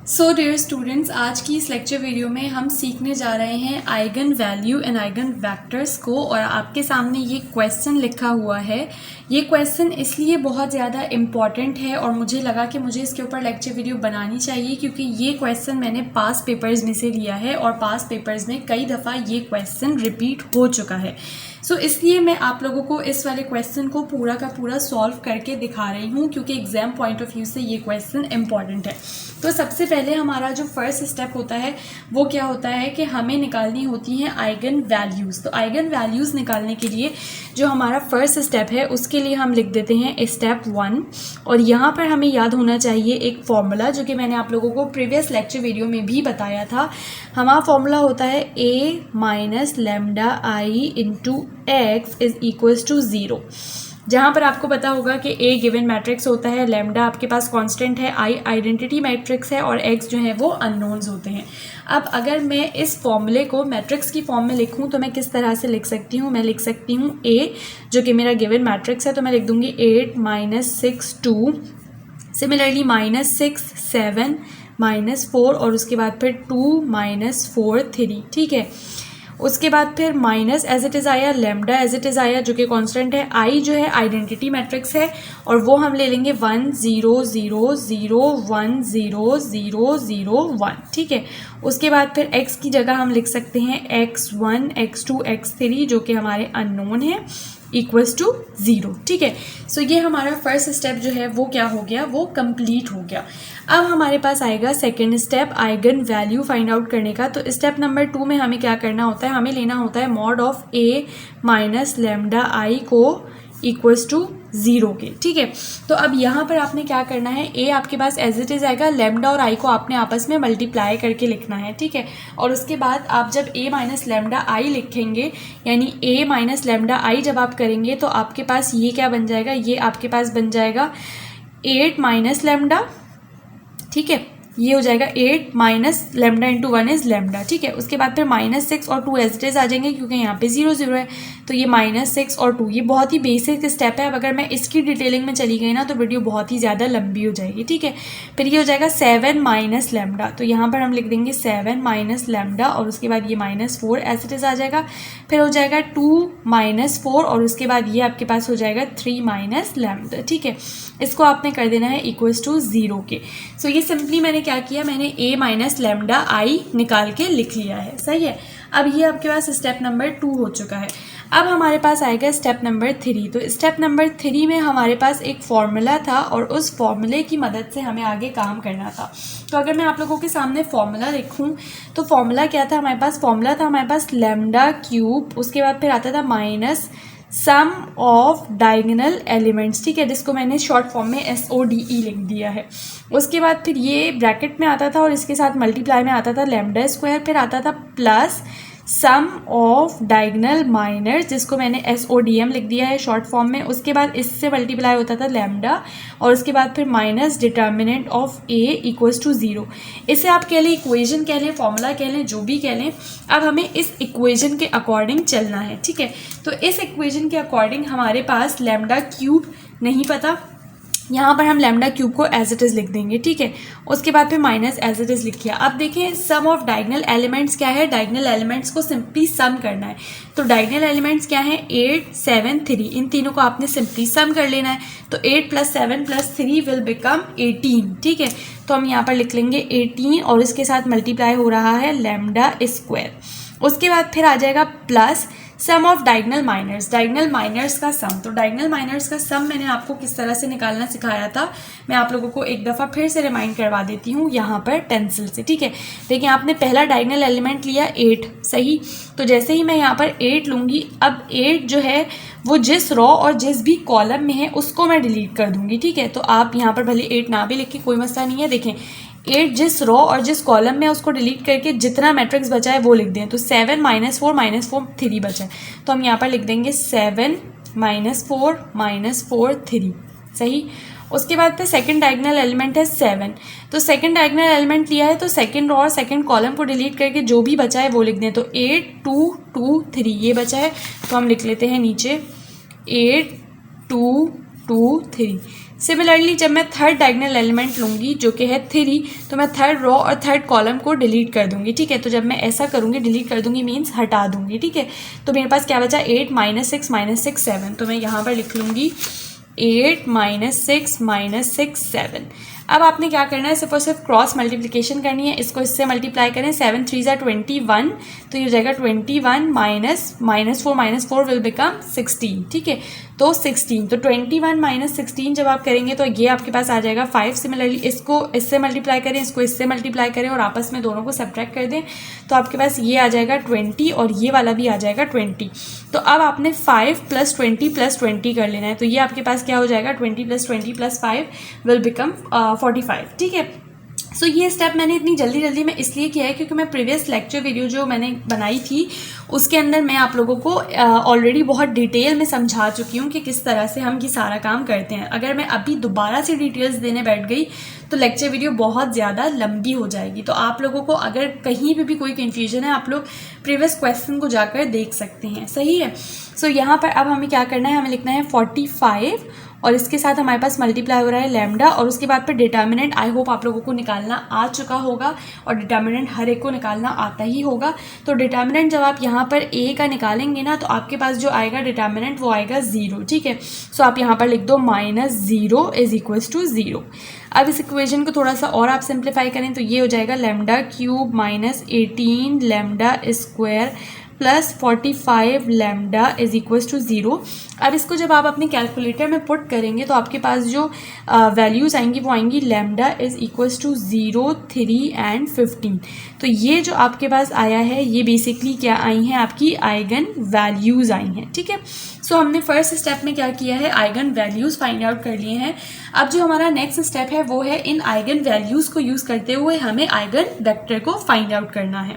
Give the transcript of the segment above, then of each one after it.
So dear students, आज की इस लेक्चर वीडियो में हम सीखने जा रहे हैं eigen value and eigen vectors को। और आपके सामने ये क्वेश्चन लिखा हुआ है। ये क्वेश्चन इसलिए बहुत ज़्यादा इम्पॉर्टेंट है और मुझे लगा कि मुझे इसके ऊपर लेक्चर वीडियो बनानी चाहिए, क्योंकि ये क्वेश्चन मैंने पास पेपर्स में से लिया है और पास पेपर्स में कई दफ़ा ये क्वेश्चन रिपीट हो चुका है। सो इसलिए मैं आप लोगों को इस वाले क्वेश्चन को पूरा का पूरा सॉल्व करके दिखा रही हूँ, क्योंकि एग्जाम पॉइंट ऑफ व्यू से ये क्वेश्चन इम्पॉर्टेंट है। तो सबसे पहले हमारा जो फर्स्ट स्टेप होता है वो क्या होता है कि हमें निकालनी होती हैं आइगन वैल्यूज़। तो आइगन वैल्यूज़ निकालने के लिए जो हमारा फर्स्ट स्टेप है उसके लिए हम लिख देते हैं स्टेप 1। और यहाँ पर हमें याद होना चाहिए एक फॉर्मूला, जो कि मैंने आप लोगों को प्रीवियस लेक्चर वीडियो में भी बताया था। हमारा फॉर्मूला होता है a minus lambda I into X is equals to 0। जहाँ पर आपको पता होगा कि a गिवन मैट्रिक्स होता है, लेमडा आपके पास कांस्टेंट है, i आइडेंटिटी मैट्रिक्स है और x जो है वो अननोन्स होते हैं। अब अगर मैं इस फॉर्मूले को मैट्रिक्स की फॉर्म में लिखूँ तो मैं किस तरह से लिख सकती हूँ? मैं लिख सकती हूँ a जो कि मेरा गिवन मैट्रिक्स है, तो मैं लिख दूँगी 8 माइनस 6 2, सिमिलरली माइनस 6 7 माइनस 4 और उसके बाद फिर 2 माइनस 4 3। ठीक है, उसके बाद फिर माइनस एज इट इज़ आया, लेमडा एज इट इज़ आया जो कि कांस्टेंट है, आई जो है आइडेंटिटी मैट्रिक्स है और वो हम ले लेंगे 1 0 0 0 1 0 0 0 1। ठीक है, उसके बाद फिर x की जगह हम लिख सकते हैं x1 x2 x3 जो कि हमारे अननोन है इक्वल्स टू 0। ठीक है, सो ये हमारा फर्स्ट स्टेप जो है वो क्या हो गया, वो कंप्लीट हो गया। अब हमारे पास आएगा second step eigen value find out करने का। तो स्टेप नंबर 2 में हमें क्या करना होता है? हमें लेना होता है mod of a minus lambda आई को इक्वल्स टू 0 के। ठीक है, तो अब यहाँ पर आपने क्या करना है, a आपके पास एज इट इज़ आएगा, लेमडा और i को आपने आपस में मल्टीप्लाई करके लिखना है। ठीक है, और उसके बाद आप जब a माइनस लेमडा आई लिखेंगे, यानी a माइनस लेमडा आई जब आप करेंगे तो आपके पास ये क्या बन जाएगा, ये आपके पास बन जाएगा 8 माइनस लेमडा। ठीक है, ये हो जाएगा 8 minus lambda into 1 is lambda. ठीक है, उसके बाद फिर माइनस 6 और 2 एज इट इज आ जाएंगे, क्योंकि यहाँ पे 0 0 है, तो ये माइनस 6 और 2। ये बहुत ही बेसिक स्टेप है। अब अगर मैं इसकी डिटेलिंग में चली गई ना तो वीडियो बहुत ही ज़्यादा लंबी हो जाएगी। ठीक है, फिर ये हो जाएगा 7 माइनस लेमडा, तो यहाँ पर हम लिख देंगे 7 माइनस लेमडा और उसके बाद ये माइनस 4 एज इट इज आ जाएगा। फिर हो जाएगा 2 माइनस 4 और उसके बाद ये आपके पास हो जाएगा 3 माइनस लेमडा। ठीक है, इसको आपने कर देना है इक्वल्स टू 0 के। सो ये सिंपली मैंने क्या किया, मैंने a माइनस लेमडा आई निकाल के लिख लिया है। सही है, अब ये आपके पास स्टेप नंबर 2 हो चुका है। अब हमारे पास आएगा स्टेप नंबर 3। तो स्टेप नंबर 3 में हमारे पास एक फॉर्मूला था और उस फॉर्मूले की मदद से हमें आगे काम करना था। तो अगर मैं आप लोगों के सामने फॉर्मूला लिखूं तो फॉर्मूला क्या था हमारे पास? फॉर्मूला था हमारे पास लेमडा क्यूब, उसके बाद फिर आता था minus sum of diagonal elements. ठीक है, जिसको मैंने शॉर्ट फॉर्म में SODE लिख दिया है। उसके बाद फिर ये ब्रैकेट में आता था और इसके साथ मल्टीप्लाई में आता था लेमडा स्क्वायर, फिर आता था plus sum of diagonal minors, जिसको मैंने SODM लिख दिया है शॉर्ट फॉर्म में। उसके बाद इससे मल्टीप्लाई होता था लेमडा और उसके बाद फिर minus determinant of a equals to 0। इसे आप कह लें इक्वेशन कह लें, फॉर्मूला कह लें, जो भी कह लें। अब हमें इस इक्वेशन के अकॉर्डिंग चलना है। ठीक है, तो इस इक्वेशन के अकॉर्डिंग हमारे पास लेमडा क्यूब नहीं पता, यहाँ पर हम लेमडा क्यूब को एज इट इज़ लिख देंगे। ठीक है, उसके बाद फिर माइनस एज इट इज़ लिख किया। अब देखें सम ऑफ डायगोनल एलिमेंट्स क्या है, डायगोनल एलिमेंट्स को सिंपली सम करना है। तो डायगोनल एलिमेंट्स क्या है, 8 7 3, इन तीनों को आपने सिंपली सम कर लेना है। तो 8 + 7 + 3 विल बिकम 18। ठीक है, तो हम यहाँ पर लिख लेंगे 18 और इसके साथ मल्टीप्लाई हो रहा है लेमडा स्क्वायर। उसके बाद फिर आ जाएगा plus sum of diagonal minors, diagonal minors का सम। तो डायगोनल माइनर्स का सम मैंने आपको किस तरह से निकालना सिखाया था, मैं आप लोगों को एक दफ़ा फिर से रिमाइंड करवा देती हूँ यहाँ पर पेंसिल से। ठीक है, देखिए आपने पहला डायगोनल एलिमेंट लिया 8, सही। तो जैसे ही मैं यहाँ पर 8 लूँगी, अब 8 जो है वो जिस रो और जिस भी कॉलम में है उसको मैं डिलीट कर दूँगी। ठीक है, तो आप यहाँ पर भले 8 ना भी लिखें, कोई मसला नहीं है। देखें 8 जिस रो और जिस कॉलम में उसको डिलीट करके जितना मैट्रिक्स बचा है वो लिख दें। तो 7 माइनस 4 3 बचा है, तो हम यहाँ पर लिख देंगे 7 माइनस 4 3। सही, उसके बाद फिर सेकंड डायगोनल एलिमेंट है 7, तो सेकंड डायगोनल एलिमेंट लिया है तो सेकंड रो और सेकंड कॉलम को डिलीट करके जो भी बचा है वो लिख दें। तो 8 2 2 3 ये बचा है, तो हम लिख लेते हैं नीचे 8 2 2 3। सिमिलरली जब मैं थर्ड डायगोनल एलिमेंट लूँगी जो कि है 3, तो मैं थर्ड रो और थर्ड कॉलम को डिलीट कर दूँगी, ठीक है। तो जब मैं ऐसा करूँगी, डिलीट कर दूँगी मीन्स हटा दूँगी, ठीक है। तो मेरे पास क्या बचा 8 - 6 - 7, तो मैं यहाँ पर लिख लूँगी 8 - 6 - 7। अब आपने क्या करना है, सिर्फ क्रॉस मल्टीप्लिकेशन करनी है, इसको इससे मल्टीप्लाई करें, 7 3 ज़ा 21, तो ये हो जाएगा 21 -4 विल बिकम 16, ठीक है। तो 16, तो 21 - 16 जब आप करेंगे तो ये आपके पास आ जाएगा 5। सिमिलरली इसको इससे मल्टीप्लाई करें, इसको इससे मल्टीप्लाई करें और आपस में दोनों को सब्ट्रैक्ट कर दें, तो आपके पास ये आ जाएगा 20 और ये वाला भी आ जाएगा 20। तो अब आपने 5 + 20 + 20 कर लेना है, तो ये आपके पास क्या हो जाएगा 20 + 20 + 5 विल बिकम 45, ठीक है। सो ये स्टेप मैंने इतनी जल्दी में इसलिए किया है क्योंकि मैं प्रीवियस लेक्चर वीडियो जो मैंने बनाई थी उसके अंदर मैं आप लोगों को ऑलरेडी बहुत डिटेल में समझा चुकी हूँ कि किस तरह से हम ये सारा काम करते हैं। अगर मैं अभी दोबारा से डिटेल्स देने बैठ गई तो लेक्चर वीडियो बहुत ज़्यादा लंबी हो जाएगी। तो आप लोगों को अगर कहीं भी कोई कन्फ्यूजन है, आप लोग प्रीवियस क्वेश्चन को जाकर देख सकते हैं, सही है। सो यहाँ पर अब हमें क्या करना है, हमें लिखना है 45 और इसके साथ हमारे पास मल्टीप्लाई हो रहा है लैम्डा और उसके बाद फिर डिटर्मिनेंट। आई होप आप लोगों को निकालना आ चुका होगा और डिटर्मिनेंट हर एक को निकालना आता ही होगा। तो डिटर्मिनेंट जब आप यहाँ पर ए का निकालेंगे ना, तो आपके पास जो आएगा डिटर्मिनेंट वो आएगा 0, ठीक है। सो आप यहाँ पर लिख दो -0 = 0। अब इस इक्वेशन को थोड़ा सा और आप सिंप्लीफाई करें तो ये हो जाएगा λ³ -18 λ² + 45 λ = 0। अब इसको जब आप अपने कैलकुलेटर में पुट करेंगे तो आपके पास जो वैल्यूज़ आएंगी वो आएंगी λ = 0, 3 एंड 15। तो ये जो आपके पास आया है ये बेसिकली क्या आई हैं, आपकी आइगन वैल्यूज़ आई हैं, ठीक है। सो हमने फर्स्ट स्टेप में क्या किया है, आइगन वैल्यूज़ फाइंड आउट कर लिए हैं। अब जो हमारा नेक्स्ट स्टेप है वो है इन आइगन वैल्यूज़ को यूज़ करते हुए हमें आइगन वेक्टर को फाइंड आउट करना है।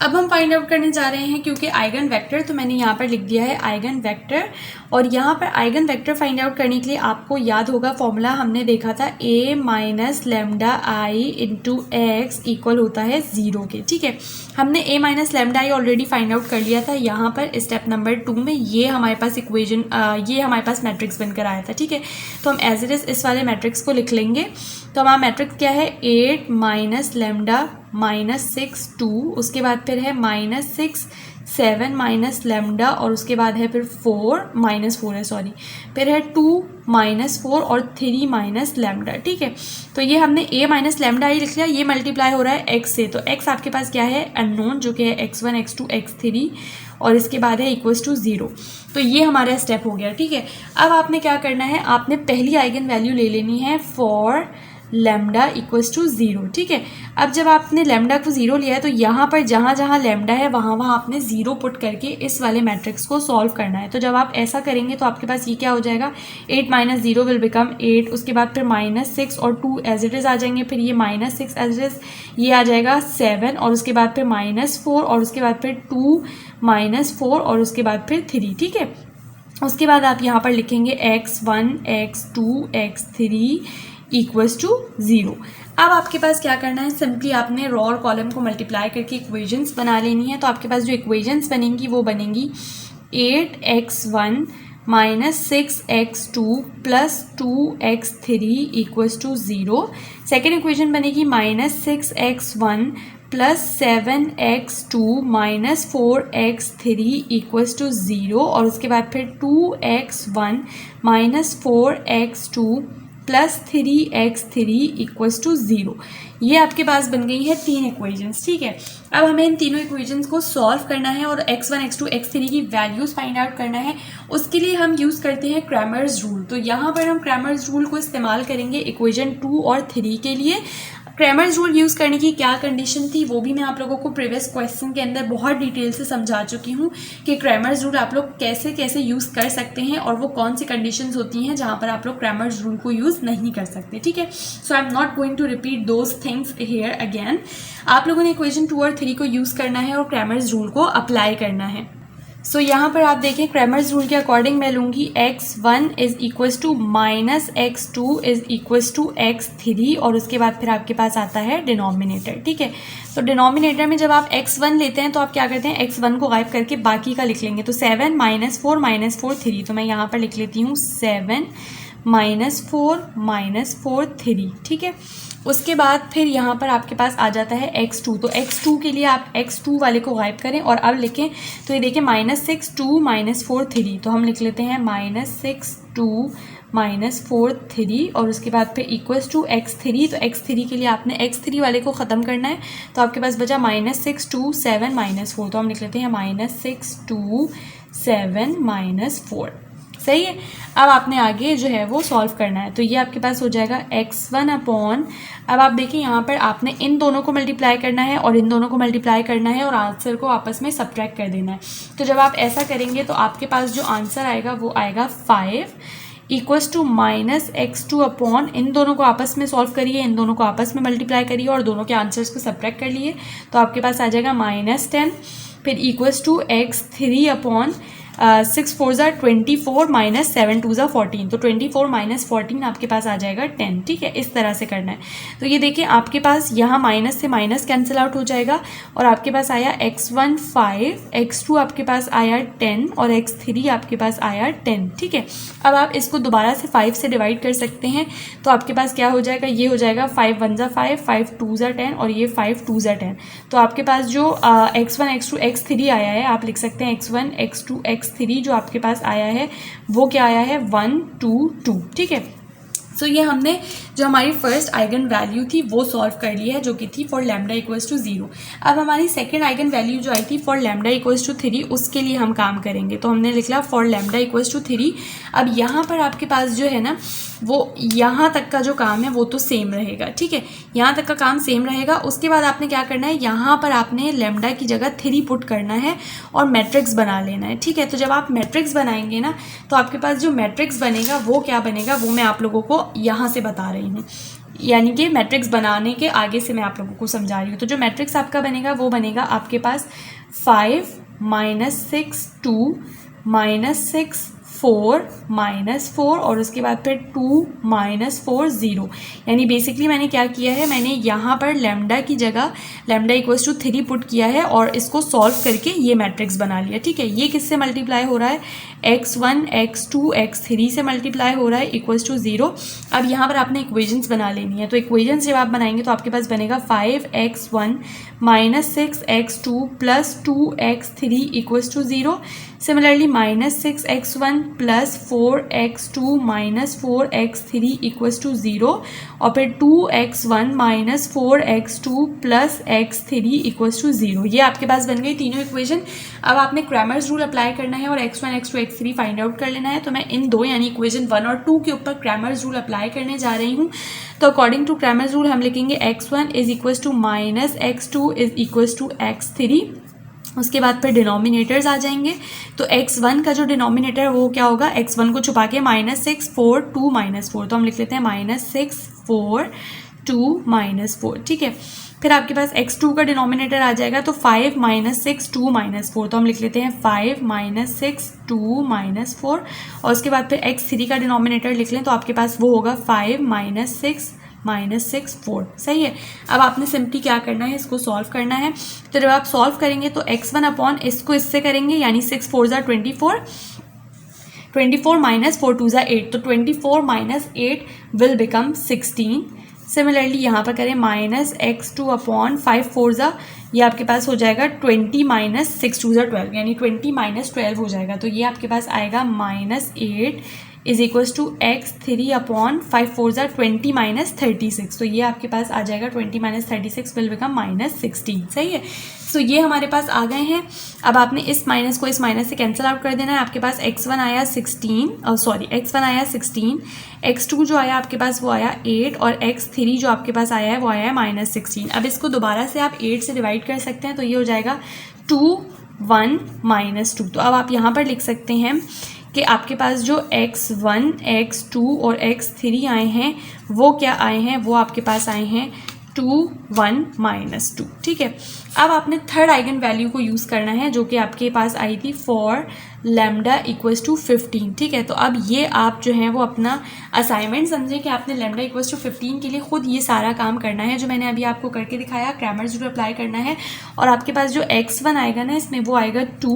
अब हम फाइंड आउट करने जा रहे हैं क्योंकि आइगन वेक्टर, तो मैंने यहाँ पर लिख दिया है आइगन वेक्टर। और यहाँ पर आइगन वेक्टर फाइंड आउट करने के लिए आपको याद होगा फॉर्मूला हमने देखा था A - λI × x इक्वल होता है 0 के, ठीक है। हमने A - λI already find out कर लिया था यहाँ पर स्टेप नंबर 2 में। ये हमारे पास इक्वेशन ये हमारे पास मैट्रिक्स बनकर आया था, ठीक है। तो हम एज इट इज़ इस वाले मैट्रिक्स को लिख लेंगे। तो हमारा मैट्रिक्स क्या है, 8 - λ -6 2, उसके बाद फिर है -6 7 - λ और उसके बाद है फिर 4 -4 है सॉरी, फिर है 2 -4 और 3 - λ, ठीक है। तो ये हमने A - λI लिख लिया। ये मल्टीप्लाई हो रहा है x से, तो x आपके पास क्या है अननोन, जो कि है x1 x2 x3 और इसके बाद है = 0। तो ये हमारा स्टेप हो गया, ठीक है। अब आपने क्या करना है, आपने पहली आइगन वैल्यू ले लेनी है फॉर λ = 0, ठीक है। अब जब आपने λ को 0 लिया है तो यहाँ पर जहाँ जहाँ λ है वहाँ आपने 0 पुट करके इस वाले मैट्रिक्स को सॉल्व करना है। तो जब आप ऐसा करेंगे तो आपके पास ये क्या हो जाएगा, 8 - 0 विल बिकम 8, उसके बाद फिर -6 और 2 एज इट इज़ आ जाएंगे, फिर ये -6 एज इट इज़ ये आ जाएगा 7 और उसके बाद फिर -4 और उसके बाद फिर 2 -4 और उसके बाद फिर 3, ठीक है। उसके बाद आप यहाँ पर लिखेंगे x1 x2 x3 = 0। अब आपके पास क्या करना है, सिंपली आपने रो और कॉलम को मल्टीप्लाई करके इक्वेशंस बना लेनी है। तो आपके पास जो इक्वेशंस बनेंगी वो बनेंगी 8x1 - 6x2 + 2x3 = 0। Second equation बनेगी -6x1 + 7x2 - 4x3 = 0 और उसके बाद फिर 2x1 - 4x2 + 3x3 = 0। ये आपके पास बन गई है 3 इक्वेशंस, ठीक है। अब हमें इन तीनों इक्वेशंस को सॉल्व करना है और x1 x2 x3 की वैल्यूज़ फाइंड आउट करना है। उसके लिए हम यूज़ करते हैं क्रैमर्स रूल। तो यहाँ पर हम क्रैमर्स रूल को इस्तेमाल करेंगे इक्वेशन 2 और 3 के लिए। क्रैमर्स रूल यूज़ करने की क्या कंडीशन थी वो भी मैं आप लोगों को प्रीवियस क्वेश्चन के अंदर बहुत डिटेल से समझा चुकी हूँ कि क्रैमर्स रूल आप लोग कैसे कैसे यूज़ कर सकते हैं और वो कौन सी कंडीशंस होती हैं जहाँ पर आप लोग क्रैमर्स रूल को यूज़ नहीं कर सकते, ठीक है। So I am not going to repeat those things here again. आप लोगों ने इक्वेशन 2 और 3 को यूज़ करना है और क्रैमर्स रूल को अप्लाई करना है। सो यहाँ पर आप देखें क्रैमर्स रूल के अकॉर्डिंग मैं लूँगी x1 = -x2 = x3 और उसके बाद फिर आपके पास आता है डिनोमिनेटर, ठीक है। तो डिनोमिनेटर में जब आप x1 लेते हैं तो आप क्या करते हैं, x1 को गायब करके बाकी का लिख लेंगे। तो 7 - 4 - 4 3, तो मैं यहाँ पर लिख लेती हूँ 7 -4 -4 3, ठीक है। उसके बाद फिर यहाँ पर आपके पास आ जाता है x2, तो x2 के लिए आप x2 वाले को गायब करें और अब लिखें तो ये देखिए -6 2 -4 3, तो हम लिख लेते हैं -6 2 -4 3 और उसके बाद फिर इक्वल्स टू x3, तो x3 के लिए आपने x3 वाले को ख़त्म करना है, तो आपके पास बचा -6 2 7 -4, तो हम लिख लेते हैं -6 2 7 -4, सही है। अब आपने आगे जो है वो सॉल्व करना है, तो ये आपके पास हो जाएगा x1 अपॉन, अब आप देखिए यहाँ पर आपने इन दोनों को मल्टीप्लाई करना है और इन दोनों को मल्टीप्लाई करना है और आंसर को आपस में सब्ट्रैक्ट कर देना है। तो जब आप ऐसा करेंगे तो आपके पास जो आंसर आएगा वो आएगा 5 इक्वल्स टू -x2 अपॉन, इन दोनों को आपस में सॉल्व करिए, इन दोनों को आपस में मल्टीप्लाई करिए और दोनों के आंसर्स को सब्ट्रैक्ट कर लिए, तो आपके पास आ जाएगा -10, फिर इक्वल्स टू x3 अपॉन 6 4 24 -7 2 14, तो 24 -14 आपके पास आ जाएगा 10, ठीक है। इस तरह से करना है। तो ये देखिए आपके पास यहाँ माइनस से माइनस कैंसिल आउट हो जाएगा और आपके पास आया x1 5, x2 आपके पास आया 10 और x3 आपके पास आया 10, ठीक है। अब आप इसको दोबारा से 5 से डिवाइड कर सकते हैं, तो आपके पास क्या हो जाएगा, ये हो जाएगा 5 1 ज़ा 5, 5 2 ज़ा 10 और ये 5 2 ज़ा 10, तो आपके पास जो x1 x2 x3 आया है, आप लिख सकते हैं x1 x2 x3 जो आपके पास आया है वो क्या आया है 1 2 2, ठीक है। सो ये हमने जो हमारी फर्स्ट आइगन वैल्यू थी वो सॉल्व कर ली है, जो कि थी फॉर लैम्डा इक्वल्स टू 0। अब हमारी सेकंड आइगन वैल्यू जो आई थी फॉर लैम्डा इक्वल्स टू 3, उसके लिए हम काम करेंगे, तो हमने लिख लिया फॉर लैम्डा इक्वल्स टू 3। अब यहाँ पर आपके पास जो है ना वो यहाँ तक का जो काम है वो तो सेम रहेगा, ठीक है, यहाँ तक का काम सेम रहेगा। उसके बाद आपने क्या करना है, यहाँ पर आपने लैम्डा की जगह 3 पुट करना है और मैट्रिक्स बना लेना है, ठीक है। तो जब आप मैट्रिक्स बनाएंगे ना तो आपके पास जो मैट्रिक्स बनेगा वो क्या बनेगा, वो मैं आप लोगों को यहाँ से बता रही हूँ, यानी कि मैट्रिक्स बनाने के आगे से मैं आप लोगों को समझा रही हूँ। तो जो मैट्रिक्स आपका बनेगा वो बनेगा आपके पास 5 -6 2 -6 4 -4 और उसके बाद फिर 2 -4 0, यानी बेसिकली मैंने क्या किया है, मैंने यहाँ पर लैम्डा की जगह लैम्डा इक्वल्स टू 3 पुट किया है और इसको सॉल्व करके ये मैट्रिक्स बना लिया, ठीक है। ये किससे मल्टीप्लाई हो रहा है, x1 x2 x3 से मल्टीप्लाई हो रहा है इक्वल्स टू 0। अब यहाँ पर आपने इक्वेशंस बना लेनी है, तो इक्वेशंस जब आप बनाएंगे तो आपके पास बनेगा 5x1 -6 x2 plus 2 x3 equals to 0। Similarly -6 x1 plus 4 x2 minus 4 x3 equals to 0 और फिर 2 x1 minus 4 x2 plus x3 equals to 0। ये आपके पास बन गई तीनों इक्वेशन। अब आपने क्रैमर्स रूल अप्लाई करना है और x1 x2 x3 find out कर लेना है। तो मैं इन दो यानी इक्वेशन 1 और 2 के ऊपर क्रैमर्स रूल अप्लाई करने जा रही हूँ। तो अकॉर्डिंग टू क्रैमर्स रूल हम लिखेंगे x1 is equals to minus x2 is equals to x3। उसके बाद फिर डिनोमिनेटर्स आ जाएंगे। तो x1 का जो डिनोमिनेटर है वो क्या होगा, x1 को छुपा के -6 4 2 -4, तो हम लिख लेते हैं -6 4 2 -4, ठीक है। फिर आपके पास x2 का डिनोमिनेटर आ जाएगा तो 5 -6 2 -4, तो हम लिख लेते हैं 5 -6 2 -4 और उसके बाद फिर x3 का डिनोमिनेटर लिख लें तो आपके पास वो होगा 5 -6 4, सही है। अब आपने सिंपली क्या करना है, इसको सॉल्व करना है। तो जब आप सॉल्व करेंगे तो x1 अपॉन इसको इससे करेंगे, यानी 6 4 ज़ा 24 24 माइनस 4 2 ज़ा 8, तो 24 माइनस 8 विल बिकम 16। सिमिलरली यहाँ पर करें -x2 अपॉन 5 4 ज़ा, ये आपके पास हो जाएगा 20 माइनस 6 2 ज़ा 12, यानी 20 माइनस 12 हो जाएगा। तो ये आपके पास आएगा -8 is equals to x3 upon 5 4 ज़ा 20 माइनस 36, तो ये आपके पास आ जाएगा 20 माइनस 36 विल बिकम -16, सही है। सो ये हमारे पास आ गए हैं। अब आपने इस माइनस को इस माइनस से कैंसिल आउट कर देना है। आपके पास x1 आया 16, x2 जो आया आपके पास वो आया 8 और x3 जो आपके पास आया है वो आया है -16। अब इसको दोबारा से आप 8 से डिवाइड कर सकते हैं, तो ये हो जाएगा 2 1 -2। तो अब आप यहाँ पर लिख सकते हैं कि आपके पास जो x1 x2 और x3 आए हैं वो क्या आए हैं, वो आपके पास आए हैं 2 1 -2। ठीक है, अब आपने थर्ड आइगन वैल्यू को यूज़ करना है जो कि आपके पास आई थी फॉर लैम्डा इक्वल्स टू 15। ठीक है, तो अब ये आप जो है वो अपना असाइनमेंट समझें कि आपने लैम्डा इक्वल्स टू 15 के लिए खुद ये सारा काम करना है जो मैंने अभी आपको करके दिखाया, क्रैमर्स रूल अप्लाई करना है। और आपके पास जो x1 आएगा ना इसमें वो आएगा 2,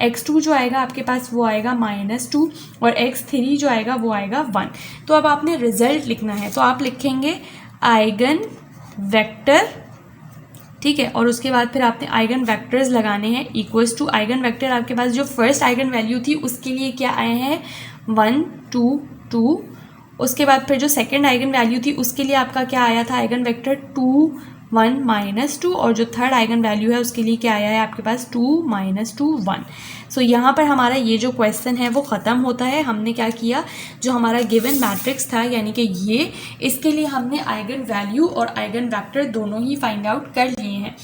x2 जो आएगा आपके पास वो आएगा -2 और x3 जो आएगा वो आएगा 1। तो अब आपने रिजल्ट लिखना है, तो आप लिखेंगे आइगन वेक्टर। ठीक है, और उसके बाद फिर आपने आइगन वेक्टर्स लगाने हैं इक्वल्स टू आइगन वेक्टर। आपके पास जो फर्स्ट आइगन वैल्यू थी उसके लिए क्या आए हैं 1 2 2। उसके बाद फिर जो सेकंड आइगन वैल्यू थी उसके लिए आपका क्या आया था आइगन वेक्टर 2 1 -2। और जो थर्ड आइगन वैल्यू है उसके लिए क्या आया है आपके पास 2 -2 1। सो यहाँ पर हमारा ये जो क्वेश्चन है वो ख़त्म होता है। हमने क्या किया, जो हमारा गिवन मैट्रिक्स था यानी कि ये, इसके लिए हमने आइगन वैल्यू और आइगन वेक्टर दोनों ही फाइंड आउट कर लिए हैं।